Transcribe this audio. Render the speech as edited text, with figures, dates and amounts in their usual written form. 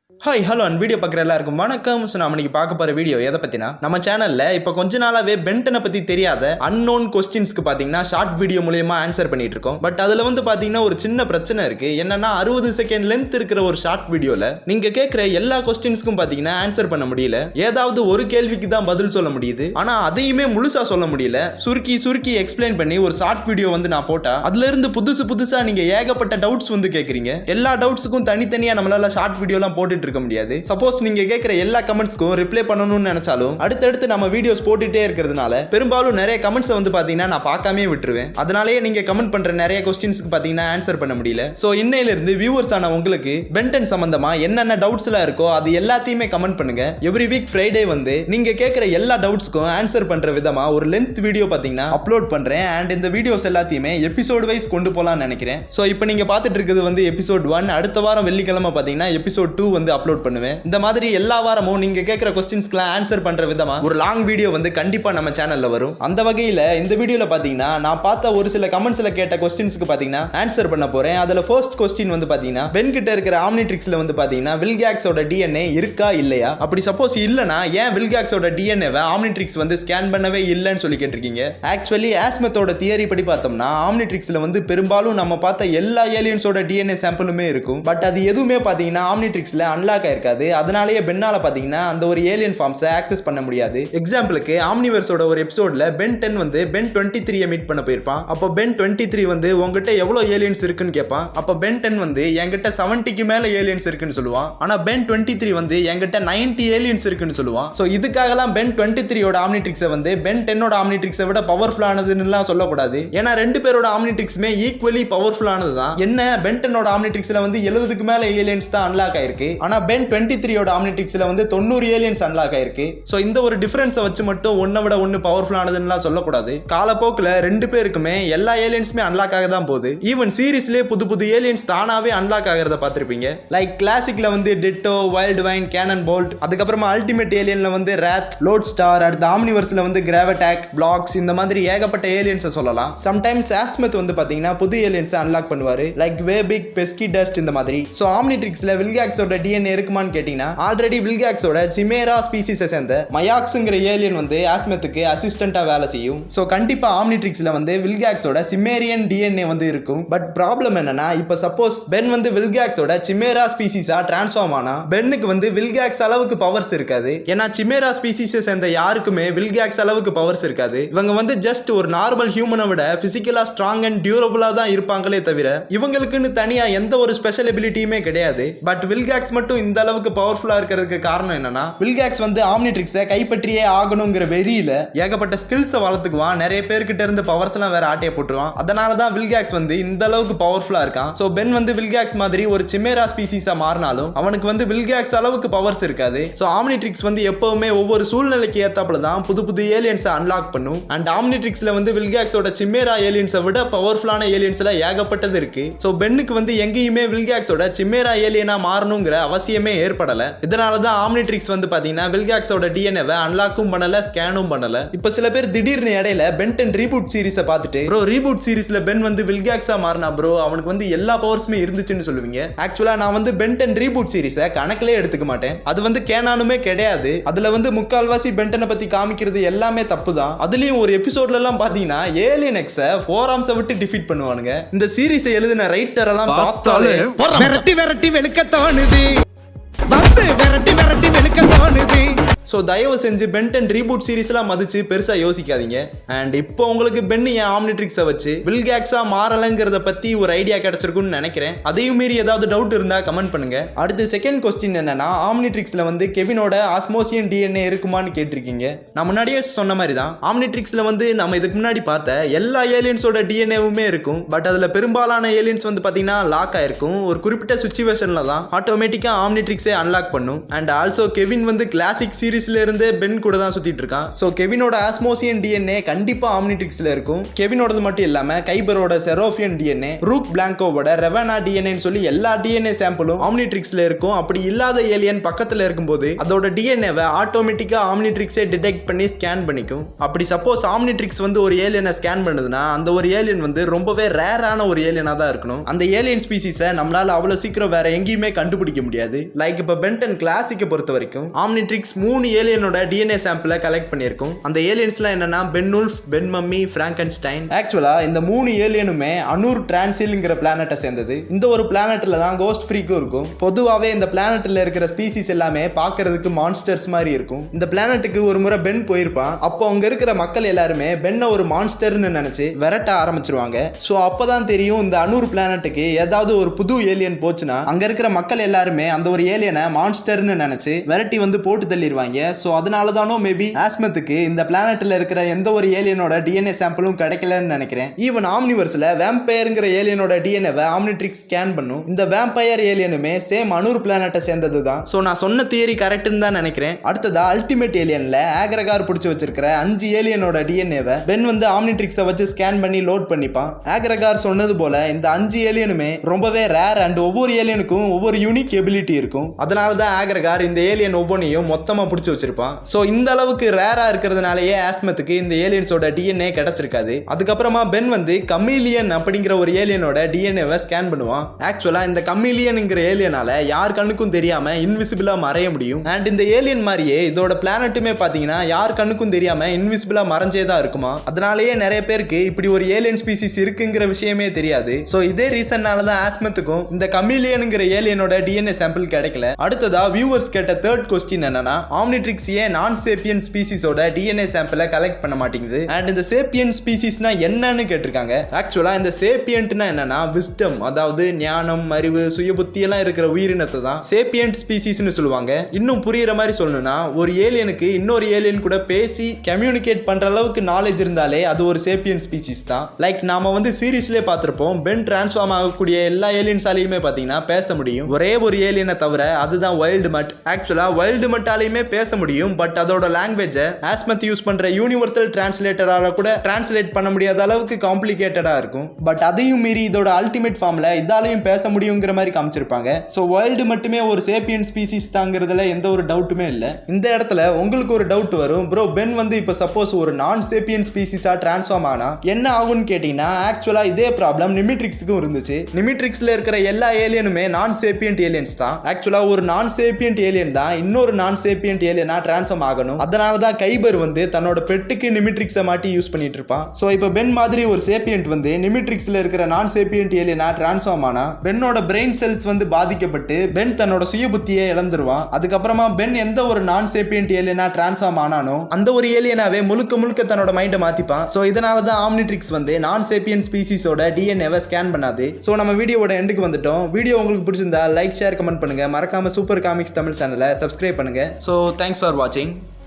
Hi hello and video பார்க்குற எல்லாருக்கும் வணக்கம். ஸோ நம்ம இன்னைக்கு பார்க்க போகிற வீடியோ எதை பற்றினா, நம்ம சேனலில் இப்போ கொஞ்ச நாளாகவே பென்டனை பற்றி தெரியாத அன்னோன் கொஸ்டின்ஸ்க்கு பார்த்தீங்கன்னா ஷார்ட் வீடியோ மூலயமா ஆன்சர் பண்ணிட்டு இருக்கோம். பட் அதில் பார்த்தீங்கன்னா ஒரு சின்ன பிரச்சனை இருக்குது. என்னன்னா 60 செகண்ட் லென்த் இருக்கிற ஒரு ஷார்ட் வீடியோவில் நீங்கள் கேட்குற எல்லா கொஸ்டின்ஸ்க்கும் பார்த்தீங்கன்னா ஆன்சர் பண்ண முடியல. ஏதாவது ஒரு கேள்விக்கு தான் பதில் சொல்ல முடியுது. ஆனால் அதையுமே முழுசாக சொல்ல முடியல. சுருக்கி எக்ஸ்பிளைன் பண்ணி ஒரு ஷார்ட் வீடியோ நான் போட்டால் அதுலேருந்து புதுசாக நீங்கள் ஏகப்பட்ட டவுட்ஸ் கேட்குறீங்க. எல்லா டவுட்ஸுக்கும் தனித்தனியாக நம்மளால ஷார்ட் வீடியோலாம் போட்டுட்டு இருக்க முடியாது. சப்போஸ் நீங்க கேக்குற எல்லா கமெண்ட்ஸ்க்கும் ரிப்ளை பண்ணணும்னு நினைச்சாலும் அடுத்தடுத்து நம்ம வீடியோஸ் போட்டுட்டே இருக்கிறதுனால பெரும்பாலும் நிறைய கமெண்ட்ஸ் பாத்தீங்கன்னா நான் பார்க்காம விட்டுருவேன். அதனாலேயே நீங்க கமெண்ட் பண்ற நிறைய क्वेश्चंसக்கு பாத்தீங்கன்னா ஆன்சர் பண்ண முடியல. சோ இன்னையில இருந்து வியூவர்ஸ் ஆன உங்களுக்கு பென்டன் சம்பந்தமா என்னென்ன டவுட்ஸ்லாம் இருக்கோ அது எல்லாத்தையுமே கமெண்ட் பண்ணுங்க. எவ்ரி வீக் ஃப்ரைடே நீங்க கேக்குற எல்லா டவுட்ஸ்க்கும் ஆன்சர் பண்ற விதமா ஒரு லென்த் வீடியோ பாத்தீங்கன்னா அப்லோட் பண்றேன். அண்ட் இந்த வீடியோஸ் எல்லாத்தையுமே எபிசோட் வைஸ் கொண்டு போலாம்னு நினைக்கிறேன். சோ இப்போ நீங்க பார்த்துட்டு இருக்கிறது எபிசோட் 1. அடுத்த வாரம் வெள்ளிக்கிழமை பாத்தீங்கன்னா எபிசோட் 2 அப்லோட் பண்ணுவேன். இந்த மாதிரி எல்லா வாரமும் நீங்க கேக்குற क्वेश्चंसக்குலாம் ஆன்சர் பண்ற விதமா ஒரு லாங் வீடியோ கண்டிப்பா நம்ம சேனல்ல வரும். அந்த வகையில இந்த வீடியோல பாத்தீங்கன்னா நான் பார்த்த ஒரு சில கமெண்ட்ஸ்ல கேட்ட क्वेश्चंसக்கு பாத்தீங்கன்னா ஆன்சர் பண்ண போறேன். அதுல ஃபர்ஸ்ட் क्वेश्चन பாத்தீங்கன்னா பென் கிட்ட இருக்கிற ஆம்னிட்ரிக்ஸ்ல பாத்தீங்கன்னா வில்காக்ஸோட டிஎன்ஏ இருக்கா இல்லையா, அப்படி சப்போஸ் இல்லனா ஏன் வில்காக்ஸோட டிஎன்ஏவை ஆம்னிட்ரிக்ஸ் ஸ்கேன் பண்ணவே இல்லன்னு சொல்லி கேட்டிருக்கீங்க. ஆக்சுவலி ஆஸ்மெத்தோட தியரி படி பார்த்தோம்னா ஆம்னிட்ரிக்ஸ்ல பெரும்பாலும் நம்ம பார்த்த எல்லா ஏலியன்ஸோட டிஎன்ஏ சாம்பிளுமே இருக்கும். பட் அது எதுவுமே பாத்தீங்கன்னா ஆம்னிட்ரிக்ஸ்ல அன்லாக் ஆயிருக்காது. அதனாலேயே பென்னால பாத்தீங்கன்னா அந்த ஒரு ஏலியன் ஃபார்ம்ஸை ஆக்சஸ் பண்ண முடியாது. எக்ஸாம்பிளுக்கு ஆம்னிவர்ஸோட ஒரு எபிசோட்ல பென் 10 பென் 23 மீட் பண்ண போயிருப்பான். அப்போ பென் 23 உங்ககிட்ட எவ்வளவு ஏலியன்ஸ் இருக்குன்னு கேட்பான். அப்போ பென் 10 என்கிட்ட 70க்கு மேல ஏலியன்ஸ் இருக்குன்னு சொல்லுவான். ஆனா பென் 23 என்கிட்ட 90 ஏலியன்ஸ் இருக்குன்னு சொல்லுவான். சோ இதுக்காகலாம் பென் 23யோட ஆம்னிட்ரிக்ஸை பென் 10ஓட ஆம்னிட்ரிக்ஸை விட பவர்ஃபுல் ஆனதுன்னு சொல்லக்கூடாது. ஏன்னா ரெண்டு பேரோட ஆம்னிட்ரிக்ஸுமே ஈக்குவலி பவர்ஃபுல் ஆனது தான். என்ன பென் 10ஓட ஆம்னிட்ரிக்ஸ்ல 70க்கு மேல ஏலியன்ஸ் தான் அன்லாக் ஆயிருக்கு. ஆனா பென் 23யோட ஆம்னிட்ரிக்ஸ்ல 90 ஏலியன்ஸ் அன்லாக் ஆயிருக்கு. சோ இந்த ஒரு டிஃபரன்ஸை வச்சு மட்டும் ஒன்னை விட ஒன்னு பவர்ஃபுல் ஆனதுன்னு சொல்லக்கூடாது. காலப்போக்கில் ரெண்டு பேருக்குமே எல்லா ஏலியன்ஸுமே அன்லாக் ஆக தான் போகுது. ஈவன் சீரிஸ்லேயே புது ஏலியன்ஸ் தானாவே அன்லாக் ஆகிறத பார்த்திருப்பீங்க. லைக் கிளாசிக்ல Ditto, Wildvine, Cannonbolt, அதுக்கப்புறமா அல்டிமேட் ஏலியன்ல ராத், லோட் ஸ்டார், அடுத்த ஆம்னிவர்ஸ்ல கிராவடாக், பிளாக்ஸ், இந்த மாதிரி ஏகப்பட்ட ஏலியன்ஸை சொல்லலாம். சம்டைம்ஸ் ஆஸ்மெத் பாத்தீங்கன்னா புது ஏலியன்ஸ் அன்லாக் பண்ணுவாரு. லைக் வேபிக், பெஸ்கி டஸ்ட், இந்த மாதிரி. சோ ஆம்னிட்ரிக்ஸ்ல வில்காக்ஸோட டிஎன்ஏ இருக்குமான்னு கேட்டீங்கன்னா ஆல்ரெடி வில்காக்ஸோட சிமேரா ஸ்பீசிஸை சேர்ந்த மயாக்ஸ்ங்கிற ஏலியன் ஆஸ்மெத்துக்கு அசிஸ்டண்டா வேலை செய்யும். சோ கண்டிப்பா ஆம்னிட்ரிக்ஸ்ல வில்காக்ஸோட சிமேரியன் டிஎன்ஏ இருக்கும். பட் ப்ராப்ளம் என்னன்னா இப்ப சப்போஸ் பென் வில்காக்ஸோட சிமேரா ஸ்பீசிஸா டிரான்ஸ்ஃபார்ம் ஆனா பென்னுக்கு வில்காக்ஸ் அளவுக்கு பவர்ஸ் இருக்காது. ஏன்னா சிமேரா ஸ்பீசிஸை சேர்ந்த யாருக்குமே வில்காக்ஸ் அளவுக்கு பவர்ஸ் இருக்காது. இவங்க ஜஸ்ட் ஒரு நார்மல் ஹியூமனை விட பிசிக்கலா ஸ்ட்ராங் அண்ட் டியூரபிளா தான் இருப்பாங்களே தவிர இவங்களுக்குன்னு தனியா எந்த ஒரு ஸ்பெஷல் எபிலிட்டியுமே கிடையாது. பட் வில்காக்ஸ் மட்டும் இந்த அளவுக்கு பவர்ஃபுல்லா இருக்கிறதுக்கு காரணம் என்னன்னா வில்காக்ஸ் ஆம்னிட்ரிக்ஸை கைப்பற்றியே ஆகணுங்கிற வெறியில ஏகப்பட்ட ஸ்கில்ஸை வளர்த்துக்குவான். நிறைய பேர்கிட்ட இருந்து பவர்ஸ் எல்லாம் வேற ஆட்டையை போட்டுருவான். அதனால தான் வில்காக்ஸ் இந்த அளவுக்கு பவர்ஃபுல்லா இருக்கான். சோ பென் வில்காக்ஸ் மாதிரி ஒரு சிமேரா ஸ்பீசிஸா மாறினாலும் அவனுக்கு வில்காக்ஸ் அளவுக்கு பவர்ஸ் இருக்காது. சோ ஆம்னிட்ரிக்ஸ் எப்பவுமே ஒவ்வொரு சூழ்நிலைக்கு ஏத்தாப்புல தான் புது ஏலியன்ஸை அன்லாக் பண்ணும். அண்ட் ஆம்னிட்ரிக்ஸ்ல வில்காக்ஸோட சிமேரா ஏலியன்ஸை விட பவர்ஃபுல்லான ஏலியன்ஸ்ல ஏகப்பட்டது இருக்கு. சோ பென்னுக்கு எங்கேயுமே வில்காக்ஸோட சிமேரா ஏலியனா மாறணுங்கிற அவசியமே ஏற்படல. இதனால தான் ஆம்னிட்ரிக்ஸ் பாத்தீங்கன்னா வில்காக்ஸோட டிஎன்ஏவை அன்லாக்கும் பண்ணல, ஸ்கேனும் பண்ணல. இப்ப சில பேர் திடீர்னு இடையில பென் 10 ரீபூட் சீரிஸை பார்த்துட்டு ப்ரோ ரீபூட் சீரிஸ்ல பென் வில்காக்ஸா மாறினா ப்ரோ அவனுக்கு எல்லா பவர்ஸுமே இருந்துச்சுன்னு சொல்லுவீங்க. ஆக்சுவலா நான் பென் 10 ரீபூட் சீரிஸை கணக்கிலே எடுத்துக்க மாட்டேன். அது கேனானுமே கிடையாது. அதுல முக்கால்வாசி பென்டனை பத்தி காமிக்கிறது எல்லாமே தப்பு தான். அதுலயும் ஒரு எபிசோட்ல எல்லாம் பாத்தீங்கன்னா ஏலியன் எக்ஸை 4 ஆர்ம்ஸை விட்டு டிஃபீட் பண்ணுவானுங்க. இந்த சீரிஸை எழுதின ரைட்டர் எல்லாம் பார்த்தாலே விரட்டி வெளுக்க தோணுது. விரட்டி வெளுக்க தோணுது. ஸோ தயவு செஞ்சு பென் 10 ரீபூட் சீரிஸ்லாம் மதிச்சு பெருசா யோசிக்காதீங்க. அண்ட் இப்போ உங்களுக்கு பென் என் ஆம்னிட்ரிக்ஸை வச்சு வில்காக்ஸா மாறலங்கிறத பத்தி ஒரு ஐடியா கிடைச்சிருக்குன்னு நினைக்கிறேன். அதையும் மீறி ஏதாவது டவுட் இருந்தா கமெண்ட் பண்ணுங்க. அடுத்து செகண்ட் கொஸ்டின் என்னன்னா ஆம்னிட்ரிக்ஸ்ல கெவினோட ஆஸ்மோசியன் டிஎன்ஏ இருக்குமான்னு கேட்டிருக்கீங்க. நான் முன்னாடியே சொன்ன மாதிரி தான் ஆம்னிட்ரிக்ஸ்ல நம்ம இதுக்கு முன்னாடி பார்த்த எல்லா ஏலியன்ஸோட டிஎன்ஏவுமே இருக்கும். பட் அதுல பெரும்பாலான ஏலியன்ஸ் பாத்தீங்கன்னா லாக் ஆயிருக்கும். ஒரு குறிப்பிட்ட சுச்சுவேஷன்ல தான் ஆட்டோமேட்டிக்கா ஆம்னிட்ரிக்ஸே அன்லாக் பண்ணும். And also Kevin classic series சீரிஸ்ல இருந்தே பென் கூட தான் சுத்திட்டு இருக்கான். ஸோ கெவினோட ஆஸ்மோசியன் டிஎன்ஏ கண்டிப்பா ஆம்னிட்ரிக்ஸ்ல இருக்கும். கெவினோடது மட்டும் இல்லாம கைபரோட செரோஃபியன் டிஎன்ஏ, ரூக் பிளாங்கோவோட ரெவனா டிஎன்ஏன்னு சொல்லி எல்லா டிஎன்ஏ சாம்பிளும் ஆம்னிட்ரிக்ஸ்ல இருக்கும். அப்படி இல்லாத ஏலியன் பக்கத்துல இருக்கும்போது அதோட டிஎன்ஏவை ஆட்டோமேட்டிக்கா ஆம்னிட்ரிக்ஸே டிடெக்ட் பண்ணி ஸ்கேன் பண்ணிக்கும். அப்படி சப்போஸ் ஆம்னிட்ரிக்ஸ் வந்து ஒரு ஏலியனை ஸ்கேன் பண்ணுதுன்னா அந்த ஒரு ஏலியன் வந்து ரொம்பவே ரேரான ஒரு ஏலியனா தான் இருக்கணும். அந்த ஏலியன் ஸ்பீசிஸை நம்மளால அவ்வளவு சீக்கிரம் வேற எங்கேயுமே கண்டுபிடிக்க முடியாது. லைக் இப்ப பென்டன் கிளாசிக்கை பொறுத்த வரைக்கும் ஆம்னிட்ரிக்ஸ் 3 ஏலியனோட டிஎன்ஏ சாம்பிளை கலெக்ட் பண்ணியிருக்கும். அந்த ஏலியன்ஸ்லாம் என்னன்னா பென்னுல்ஃப், பென் மம்மி, பிராங்கன்ஸ்டைன். ஆக்சுவலா இந்த 3 ஏலியனுமே அனூர் டிரான்சில்ங்கிற பிளானட்டை சேர்ந்தது. இந்த ஒரு பிளானட்ல தான் கோஸ்ட் ஃப்ரீக்கும் இருக்கும். பொதுவாகவே இந்த பிளானட்ல இருக்கிற ஸ்பீசிஸ் எல்லாமே பார்க்கிறதுக்கு மான்ஸ்டர்ஸ் மாதிரி இருக்கும். இந்த பிளானட்டுக்கு ஒரு முறை பென் போயிருப்பான். அப்போ அங்க இருக்கிற மக்கள் எல்லாருமே பென்னை ஒரு மான்ஸ்டர்னு நினைச்சு விரட்ட ஆரம்பிச்சிருவாங்க. ஸோ அப்பதான் தெரியும் இந்த அனூர் பிளானட்டுக்கு ஏதாவது ஒரு புது ஏலியன் போச்சுன்னா அங்க இருக்கிற மக்கள் எல்லாருமே அந்த ஒரு ஏலியனை மான்ஸ்டர்னு நினைச்சு விரட்டி வந்து போட்டு தள்ளிடுவாங்க. ஸோ அதனால தானோ மேபி ஆஸ்மத்துக்கு இந்த பிளானட்ல இருக்கிற எந்த ஒரு ஏலியனோட டிஎன்ஏ சாம்பிளும் கிடைக்கலன்னு நினைக்கிறேன். ஈவன் ஆம்னிவர்ஸ்ல வேம்பயர்ங்கிற ஏலியனோட டிஎன்ஏவை ஆம்னிட்ரிக்ஸ் ஸ்கேன் பண்ணும். இந்த வேம்பயர் ஏலியனுமே சேம் அனூர் பிளானட்டை சேர்ந்தது தான். ஸோ நான் சொன்ன தியரி கரெக்ட்னு தான் நினைக்கிறேன். அடுத்ததா அல்டிமேட் ஏலியன்ல ஆக்ரகார் பிடிச்சி வச்சிருக்கிற 5 ஏலியனோட டிஎன்ஏவை பென் வந்து ஆம்னிட்ரிக்ஸை வச்சு ஸ்கேன் பண்ணி லோட் பண்ணிப்பான். ஆக்ரகார் சொன்னது போல இந்த 5 ஏலியனுமே ரொம்பவே ரேர் அண்ட் ஒவ்வொரு ஏலியனுக்கும் ஒவ்வொரு யூனிக் எபிலிட்டி இருக்கும். அதனால தான் ஆக்ரகார் இந்த ஏலியன் ஒவ்வொன்றையும் மொத்தமா பிடிச்சி வச்சிருப்பான். ஸோ இந்த அளவுக்கு ரேரா இருக்கிறதுனாலயே ஆஸ்மத்துக்கு இந்த ஏலியன்ஸோட டிஎன்ஏ கிடைச்சிருக்காது. அதுக்கப்புறமா பென் வந்து கமீலியன் அப்படிங்கிற ஒரு ஏலியனோட டிஎன்ஏவை ஸ்கேன் பண்ணுவான். ஆக்சுவலா இந்த கமீலியன்ங்கிற ஏலியனால யார் கண்ணுக்கும் தெரியாம இன்விசிபிளா மறைய முடியும். அண்ட் இந்த ஏலியன் மாதிரியே இதோட பிளானட்டுமே பாத்தீங்கன்னா யார் கண்ணுக்கும் தெரியாம இன்விசிபிளா மறைஞ்சே தான் இருக்குமா. அதனாலேயே நிறைய பேருக்கு இப்படி ஒரு ஏலியன் ஸ்பீசிஸ் இருக்குங்கிற விஷயமே தெரியாது. ஸோ இதே ரீசன்னால தான் ஆஸ்மத்துக்கும் இந்த கமீலியனுங்கிற ஏலியனோட டிஎன்ஏ சாம்பிள் கிடைக்கல. அடுத்ததா வியூவர்ஸ் கேட்ட தேர்ட் கொஸ்டின் என்னன்னா ஆம்னிட்ரிக்ஸ் ஏன் நான் சேப்பியன் ஸ்பீசிஸோட டிஎன்ஏ சாம்பிளை கலெக்ட் பண்ண மாட்டேங்குது அண்ட் இந்த சேப்பியன் ஸ்பீசிஸ்னா என்னன்னு கேட்டிருக்காங்க. ஆக்சுவலா இந்த சேப்பியன்ட்னா என்னன்னா விஸ்டம், அதாவது ஞானம், அறிவு, சுயபுத்தி எல்லாம் இருக்கிற உயிரினத்தை தான் சேப்பியன்ட் ஸ்பீசிஸ்னு சொல்லுவாங்க. இன்னும் புரியுற மாதிரி சொல்லணும்னா ஒரு ஏலியனுக்கு இன்னொரு ஏலியன் கூட பேசி கம்யூனிகேட் பண்ற அளவுக்கு நாலேஜ் இருந்தாலே அது ஒரு சேப்பியன் ஸ்பீசிஸ் தான். லைக் நாம வந்து சீரிஸ்லேயே பார்த்திருப்போம், பென் டிரான்ஸ்ஃபார்ம் ஆகக்கூடிய எல்லா ஏலியன்ஸாலையுமே பார்த்தீங்கன்னா பேச முடியும். ஒரே ஒரு ஏலியனை தவிர அதுதான் வைல்டு மட். ஆக்சுவலா வைல்டு மட்டாலையுமே பேச முடியும். பட் அதோட லாங்குவேஜை ஆஸ்மத் யூஸ் பண்ற யூனிவர்சல் டிரான்ஸ்லேட்டரால கூட டிரான்ஸ்லேட் பண்ண முடியாத அளவுக்கு காம்ப்ளிகேட்டடா இருக்கும். பட் அதையும் மீறி இதோட அல்டிமேட் ஃபார்ம்ல இதாலையும் பேச முடியுங்கிற மாதிரி காமிச்சிருப்பாங்க. ஸோ வைல்டு மட்டுமே ஒரு சேப்பியன் ஸ்பீசிஸ் தாங்கிறதுல எந்த ஒரு டவுட்டுமே இல்லை. இந்த இடத்துல உங்களுக்கு ஒரு டவுட் வரும், ப்ரோ பென் வந்து இப்போ சப்போஸ் ஒரு நான் சேப்பியன் ஸ்பீசிஸா டிரான்ஸ்ஃபார்ம் ஆனா என்ன ஆகும்னு கேட்டீங்கன்னா ஆக்சுவலா இதே ப்ராப்ளம் நிமிட்ரிக்ஸுக்கும் இருந்துச்சு. நிமிட்ரிக்ஸ்ல இருக்கிற எல்லா ஏலியனுமே நான் சேப்பியன்ட் ஏலியன்ஸ் தான். ஆக்சுவலா ஒரு நான் சேப்பியன்ட் ஏலியன் தான் இன்னொரு நான் சேப்பியன்ட் ஏலியனா டிரான்ஸ்ஃபார்ம் ஆகணும். அதனால தான் கைபர் வந்து தன்னோட பெட்டுக்கு நிமிட்ரிக்ஸை மாட்டி யூஸ் பண்ணிட்டு இருப்பான். ஸோ இப்போ பென் மாதிரி ஒரு சேப்பியன்ட் வந்து நிமிட்ரிக்ஸ்ல இருக்கிற நான் சேப்பியன்ட் ஏலியனா டிரான்ஸ்ஃபார்ம் ஆனா பென்னோட பிரெயின் செல்ஸ் வந்து பாதிக்கப்பட்டு பென் தன்னோட சுய புத்தியை இழந்துருவான். அதுக்கப்புறமா பென் எந்த ஒரு நான் சேப்பியன்ட் ஏலியனா டிரான்ஸ்ஃபார்ம் ஆனானோ அந்த ஒரு ஏலியனாவே முழுக்க முழுக்க தன்னோட மைண்டை மாத்திப்பான். ஸோ இதனால தான் ஆம்னிட்ரிக்ஸ் வந்து நான் சேப்பியன் ஸ்பீசிஸோட டிஎன்ஏவை ஸ்கேன் பண்ணாது. ஸோ நம்ம வீடியோட எண்டுக்கு வந்துட்டோம். வீடியோ உங்களுக்கு பிடிச்சிருந்தா லைக், ஷேர், கமெண்ட் பண்ணுங்க. மறக்காம சூப்பர் காமிக்ஸ் தமிழ் சேனலை சப்ஸ்கிரைப் பண்ணுங்க. ஸோ தேங்க்ஸ் ஃபார் வாட்சிங்.